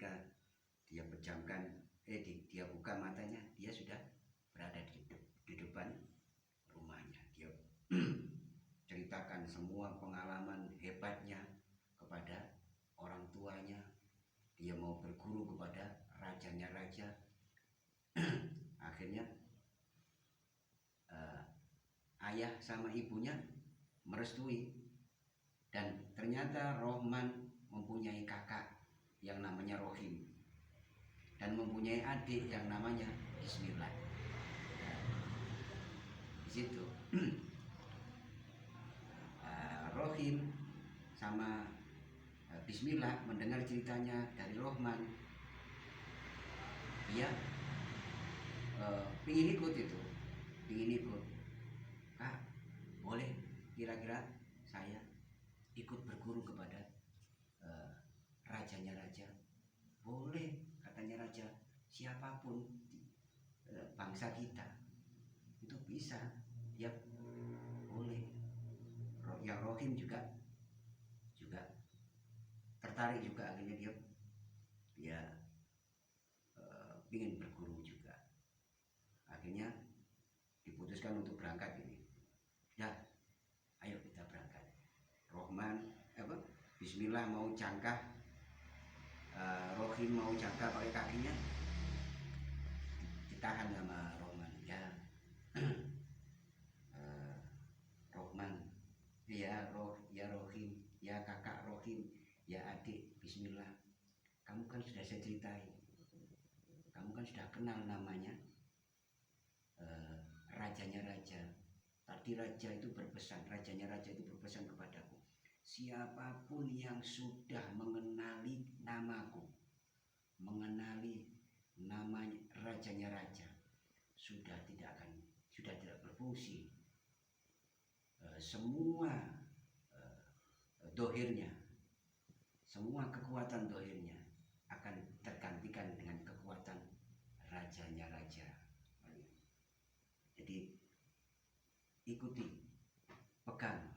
ketika dia pejamkan, dia buka matanya, dia sudah berada di depan rumahnya. Dia ceritakan semua pengalaman hebatnya kepada orang tuanya. Dia mau berguru kepada rajanya raja. Akhirnya ayah sama ibunya merestui, dan ternyata Rohman mempunyai kakak yang namanya Rohim dan mempunyai adik yang namanya Bismillah. Di situ Rohim sama Bismillah mendengar ceritanya dari Rohman. Dia pingin ikut Kak, boleh kira-kira saya ikut berguru kepada rajanya raja? Boleh, katanya raja, siapapun bangsa kita itu bisa, dia boleh. Yang Rohim juga tertarik juga, akhirnya dia ingin berguru juga. Akhirnya diputuskan untuk berangkat ini. Ya, ayo kita berangkat. Bismillah mau cangkah, Rohim mau cangkah pakai kakinya, ditahan sama Rohman. Ya, Rohman, ya Rohim, ya kakak Rohim, ya adik Bismillah, kamu kan sudah saya ceritain, kamu kan sudah kenal namanya rajanya raja. Tadi rajanya raja itu berpesan kepadaku, siapapun yang sudah mengenali namaku, mengenali nama rajanya raja, sudah tidak berfungsi. Semua dohirnya, semua kekuatan dohirnya akan tergantikan dengan kekuatan rajanya raja. Jadi ikuti, pegang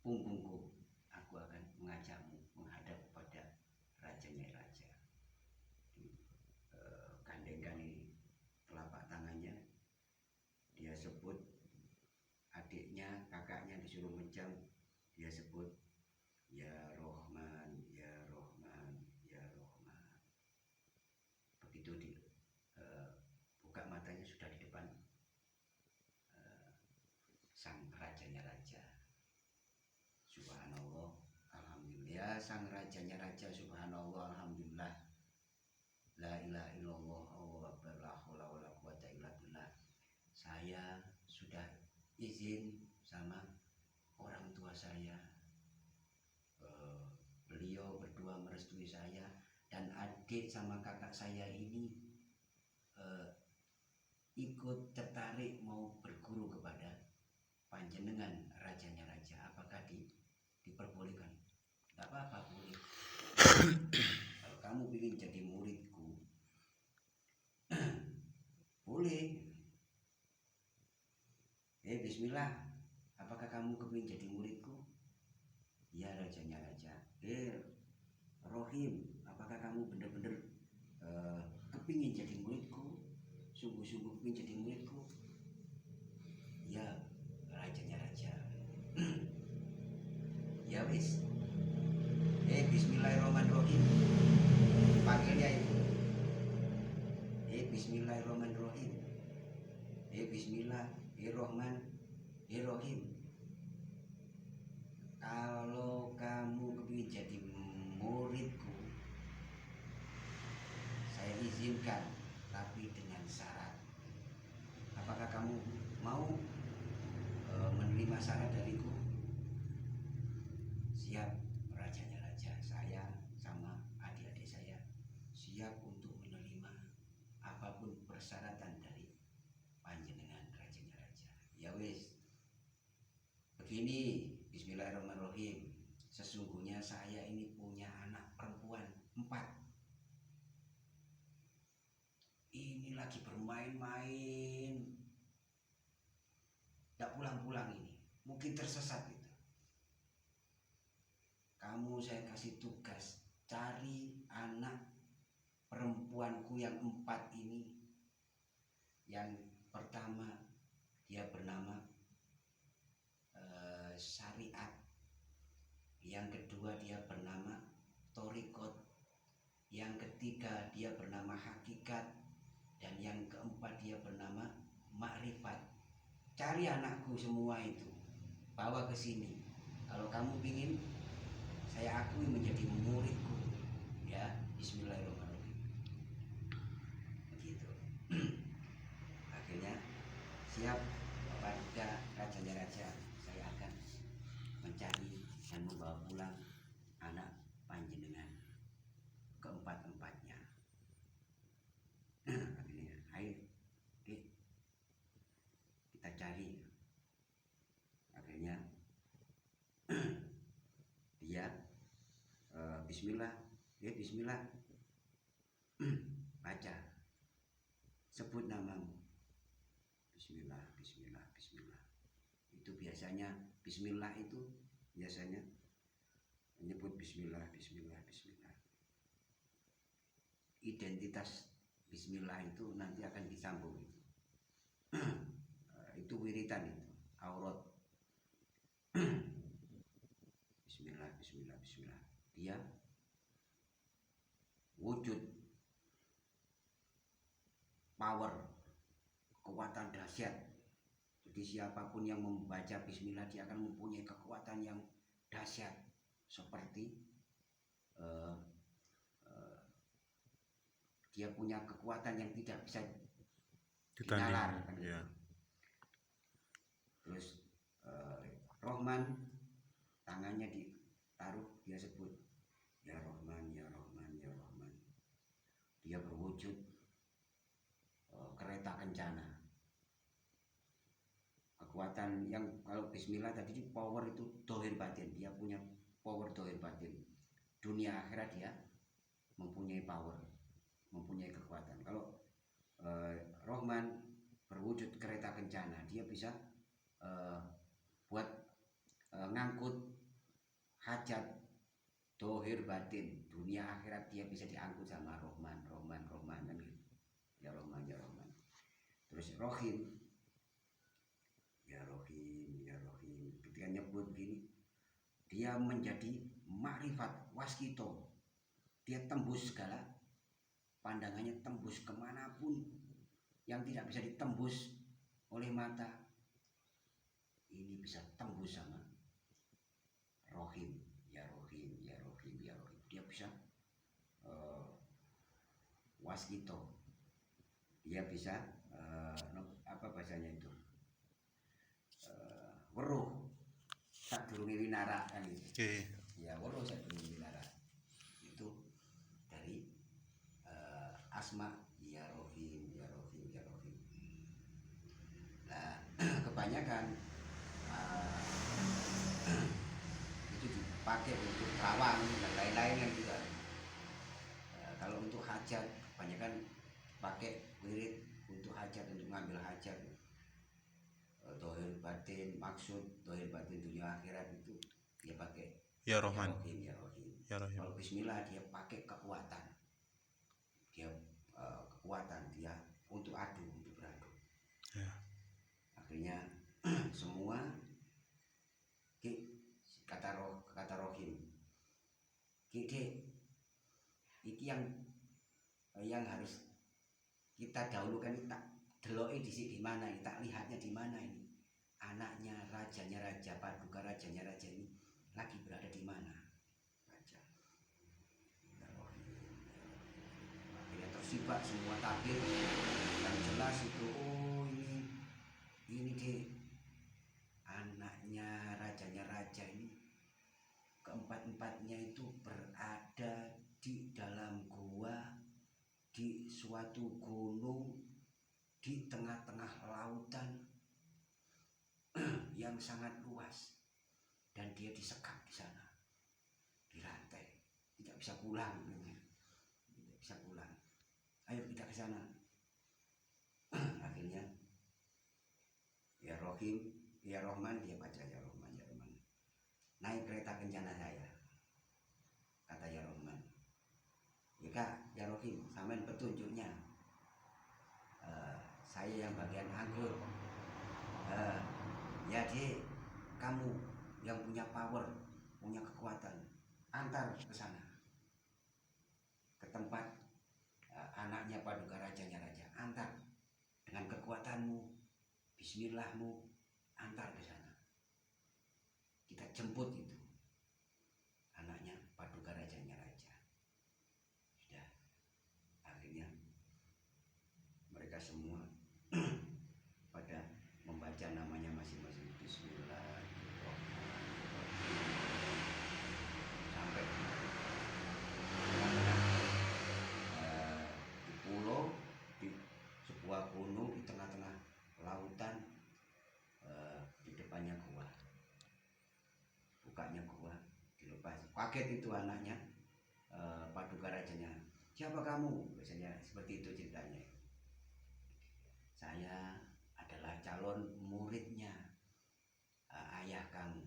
punggungku, aku akan mengajakmu menghadap kepada rajanya raja. Gandengkan ini telapak tangannya, dia sebut adiknya, kakaknya disuruh mencam, dia sebut ya Rohman, ya Rohman, ya Rohman. Begitu buka matanya, sudah di depan sang rajanya raja. Subhanallah, alhamdulillah, sang rajanya raja, subhanallah, alhamdulillah, la ilaha illallah, Allahu akbar, la haula wala quwata illa billah. Saya sudah izin sama orang tua saya, beliau berdua merestui saya, dan adik sama kakak saya ini ikut tertarik mau berguru kepada panjenengan rajanya raja. Apakah diperbolehkan? Tidak apa-apa, boleh. Kalau kamu ingin jadi muridku, boleh. Bismillah, apakah kamu kepingin jadi muridku? Ya rajanya raja. Rohim, apakah kamu benar-benar kepingin jadi muridku? Sungguh-sungguh kepingin jadi muridku? Ya rajanya raja. Ya wis. Bismillahirrahmanirrahim. Panggilnya itu. Bismillahirrahmanirrahim. Bismillah, Rahman, Rahim. Kalau kamu kepingin jadi muridku, saya izinkan, tapi dengan syarat. Apakah kamu mau menerima syarat dariku? Siap, rajanya raja. Saya sama adik-adik saya siap untuk menerima apapun persyaratan dari panjenengan rajanya raja. Ya wis. Begini, bismillahirrahmanirrahim. Sesungguhnya saya ini punya anak perempuan 4. Ini lagi bermain-main, tidak pulang-pulang ini. Mungkin tersesat gitu. kamu saya kasih tugas, cari anak perempuanku yang 4 ini. Yang pertama dia bernama Syariat, yang kedua dia bernama Torikot, yang ketiga dia bernama Hakikat, dan yang keempat dia bernama Makrifat. Cari anakku semua itu, bawa ke sini. Kalau kamu ingin saya akui menjadi muridku, ya, bismillahirrahmanirrahim. Begitu. Akhirnya siap, Bapak Duta, raja-raja, saya akan mencari dan membawa pulang anak panjenengan keempat-empatnya. Akhirnya, ayo kita cari. Akhirnya dia bismillah, bismillah, baca, sebut namamu, bismillah, bismillah, bismillah. Itu biasanya bismillah itu biasanya menyebut bismillah, bismillah, bismillah. Identitas bismillah itu nanti akan disambung. Itu wiritan, itu aurat. Bismillah, bismillah, bismillah. Dia wujud power, kekuatan dahsyat. Jadi siapapun yang membaca bismillah dia akan mempunyai kekuatan yang dahsyat, seperti dia punya kekuatan yang tidak bisa dinalar, kan? Ya. Terus Rohman, tangannya ditaruh, dia sebut ya Rohman, ya Rohman, ya Rohman. Dia berwujud kereta kencana. Kekuatan yang kalau bismillah tadi power itu dohir batin, dia punya power dohir batin. Dunia akhirat dia mempunyai power, mempunyai kekuatan. Kalau Rohman berwujud kereta kencana, dia bisa buat ngangkut hajat dohir batin. Dunia akhirat dia bisa diangkut sama Rohman, Rohman, Rohman, kan gitu. Ya Rohman, ya Rohman. Terus Rohim, ya Rohim, ya Rohim. Ketika nyebut begini, dia menjadi makrifat, waskito. Dia tembus segala, pandangannya tembus kemanapun yang tidak bisa ditembus oleh mata. Ini bisa tembus sama Rohim, ya Rohim, ya Rohim, ya Rohim. Dia bisa waskito. Dia bisa apa bahasanya itu? Weruh sak durunge winara, kan gitu. Ya weruh sak durunge winara. Itu dari asma ya Rohim, ya Rohim, ya Rohim. Nah, kebanyakan itu dipakai untuk rawang dan lain-lain kan juga. Kalau untuk hajat kebanyakan pakai wirid untuk hajat, untuk ngambil hajat. Dohir batin, maksud dohir batin dunia akhirat itu dia pakai ya Rohman, ya Rohim, ya Rohim. Ya Rohim. Kalau bismillah dia pakai kekuatan, dia kekuatan dia untuk adu, untuk beradu. Ya. Akhirnya semua kata Rohim, iki yang harus kita dahulukan, tak deloki di mana ini, tak lihatnya di mana ini. Anaknya rajanya raja, paduka rajanya raja ini lagi berada di mana? Baca. Ya Rohim. Akhirnya tersibak semua tabir yang jelas itu. Oh ini deh anaknya rajanya raja ini, keempat-empatnya itu berada di dalam gua, di suatu gunung, di tengah-tengah lautan yang sangat luas, dan dia disekap di sana, dirantai, tidak bisa pulang, tidak bisa pulang. Ayo kita ke sana. Akhirnya ya Rohim, ya Rohman, dia baca ya Rohman, ya Rohman. Naik kereta kencana saya. Kak ya Rohim, sampean petunjuknya. Saya yang bagian anggur. Ya Dek, kamu yang punya power, punya kekuatan, antar ke sana, ke tempat anaknya Paduka Rajanya Raja. Antar dengan kekuatanmu, bismillahmu, antar ke sana. Kita jemput itu anaknya Paduka Rajanya Raja. Sudah, akhirnya mereka semua pada membaca namanya masing-masing. Bismillahirrahmanirrahim. Sampai di pulau, di sebuah gunung di tengah-tengah lautan, di depannya gua, bukanya gua dilepas. Kaget itu anaknya Paduka Rajanya. Siapa kamu? Biasanya seperti itu ceritanya. Saya adalah calon muridnya ayah kamu,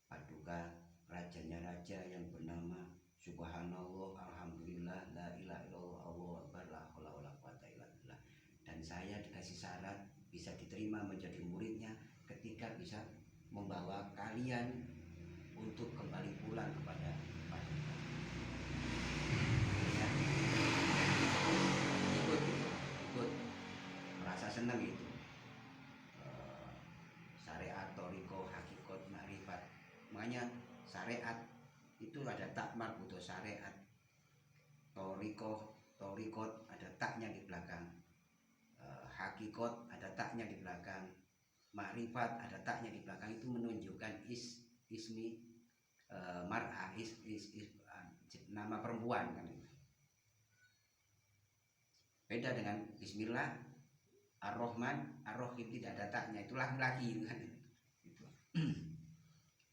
Paduka Rajanya Raja yang bernama Subhanallah, Alhamdulillah, La ilaha illallah, Allahu Akbar, la haula wala quwata illa billah. Dan saya dikasih syarat bisa diterima menjadi muridnya ketika bisa membawa kalian untuk kembali pulang kepada Paduka. Ya. Ikut merasa senang itu. Syariat, toriko, hakikat, makrifat. Makanya syariat itu ada tak marbuto syariat. Torikot ada taknya di belakang. Hakikat ada taknya di belakang. Makrifat ada taknya di belakang. Itu menunjukkan ismi mar'ah, nama perempuan kan. Beda dengan bismillah, Ar-Rahman, Ar-Rahim, tidak ada taknya, itu laki-laki kan. Gitu.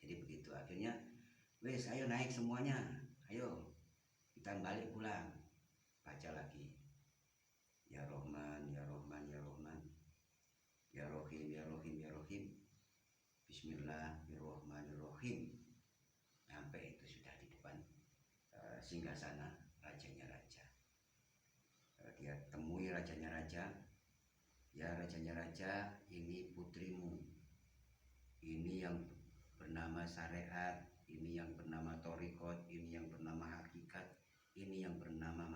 Jadi begitu, akhirnya wes ayo naik semuanya, ayo kita balik pulang. Baca lagi ya Rahman, ya Rahman, ya Rahman, ya Rahim, ya Rahim, ya Rahim, Bismillahirrahmanirrahim. Sampai itu sudah di depan singgasana Rajanya Raja. Dia temui Rajanya Raja. Ya Rajanya Raja, ini putrimu, ini yang bernama syariat, ini yang bernama torikot, ini yang bernama hakikat, ini yang bernama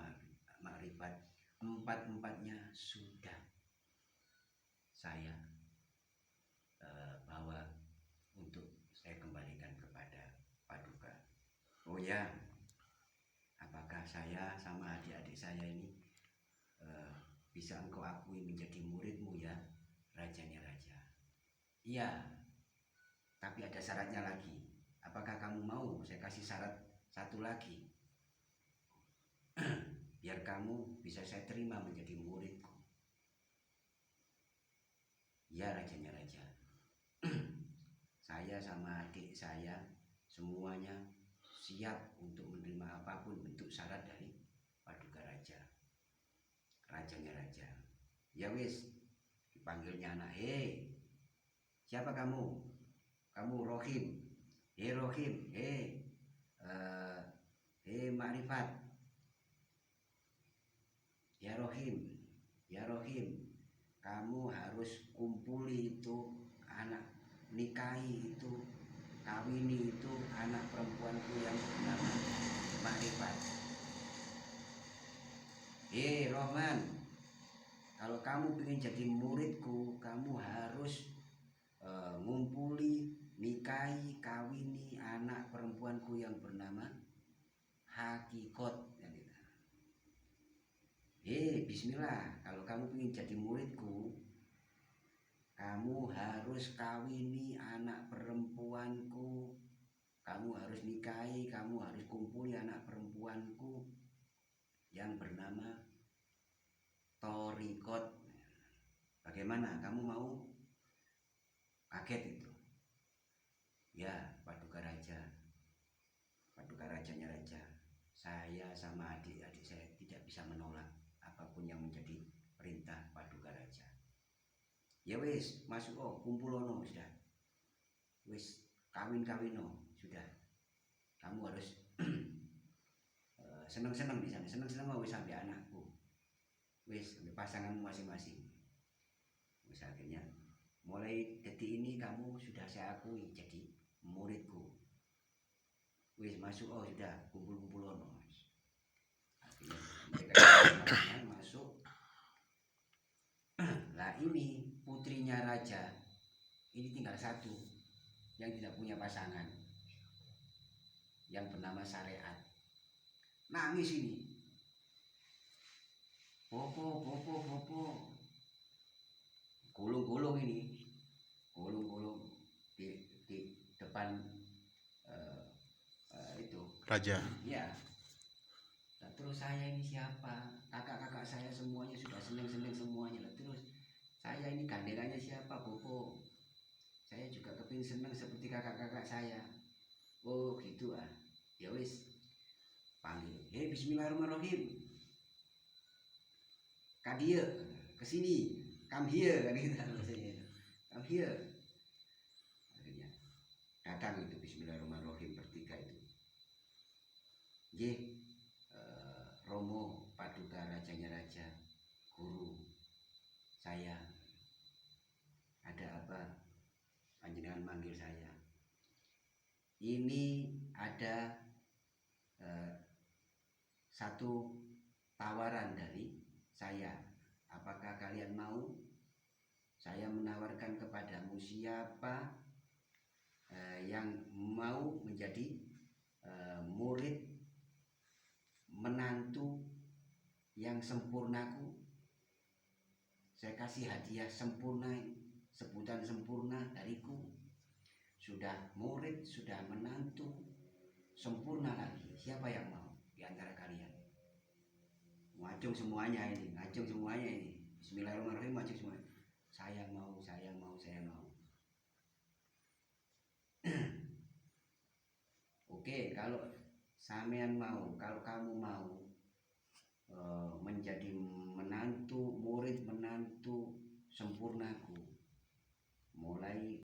makrifat. Empat-empatnya sudah saya bawa untuk saya kembalikan kepada Paduka. Oh ya, apakah saya sama adik-adik saya ini bisa engkau akui menjadi muridmu ya Rajanya Raja? Iya, tapi ada syaratnya lagi. Apakah kamu mau saya kasih syarat satu lagi? Biar kamu bisa saya terima menjadi muridku. Ya Rajanya Raja. Saya sama adik saya semuanya siap untuk menerima apapun bentuk syarat dari Paduka Raja, Rajanya Raja. Ya wis, dipanggilnya anak. Hei, siapa kamu? Kamu Rohim. Hei Rohim. Hei Makrifat. Ya Rohim. Ya Rohim. Kamu harus kumpuli itu anak, nikahi itu, kawini itu anak perempuanku yang bernama Makrifat. Hei Rohman, kalau kamu ingin jadi muridku, kamu harus ngumpuli, nikahi, kawini anak perempuanku yang bernama Hakikat. Bismillah, kalau kamu ingin jadi muridku, kamu harus kawini anak perempuanku, kamu harus nikahi, kamu harus kumpuli anak perempuanku yang bernama Torikot. Bagaimana, kamu mau? Kaget itu. Ya Paduka Raja, Paduka Rajanya Raja, saya sama adik-adik saya tidak bisa menolak apapun yang menjadi perintah Paduka Raja. Ya wis, masuk kumpulono sudah. Wis kawin-kawino sudah. Kamu harus seneng-seneng di sana, seneng-seneng wis sampai anakku, wis sampai pasanganmu masing-masing. Wis akhirnya mulai detik ini kamu sudah saya akui jadi muridku. Wis masuk, oh sudah kumpul-kumpul ono. Akhirnya mereka masuk. Lah ini putrinya raja ini tinggal satu yang tidak punya pasangan, yang bernama Syariat. Nangis ini, popo, gulung-gulung ini, gulung-gulung di depan itu Raja. ya. Nah, terus saya ini siapa? Kakak-kakak saya semuanya sudah seneng-seneng semuanya lah. Terus saya ini gandengannya siapa, Bopo? Saya juga kepingin seneng seperti kakak-kakak saya. Oh gitu ah. Ya wis, panggil. Hei, Bismillahirrahmanirrahim. Kadia, kesini. Come here, kan gitu maksudnya. Come here. Akhirnya datang itu Bismillahirrahmanirrahim bertiga itu. Ye, Romo Paduka rajanya raja, guru saya, ada apa? Panjenengan manggil saya. Ini ada satu tawaran dari saya. Apakah kalian mau? Saya menawarkan kepadamu siapa yang mau menjadi murid menantu yang sempurnaku. Saya kasih hadiah sempurna, sebutan sempurna dariku. Sudah murid, sudah menantu, sempurna lagi. Siapa yang mau di antara kalian? Ngacung semuanya ini, ngacung semuanya ini. Bismillahirrahmanirrahim, ngacung semuanya. Saya mau, saya mau, saya mau. Oke, kalau sampean mau, kalau kamu mau menjadi menantu, murid menantu sempurnaku, mulai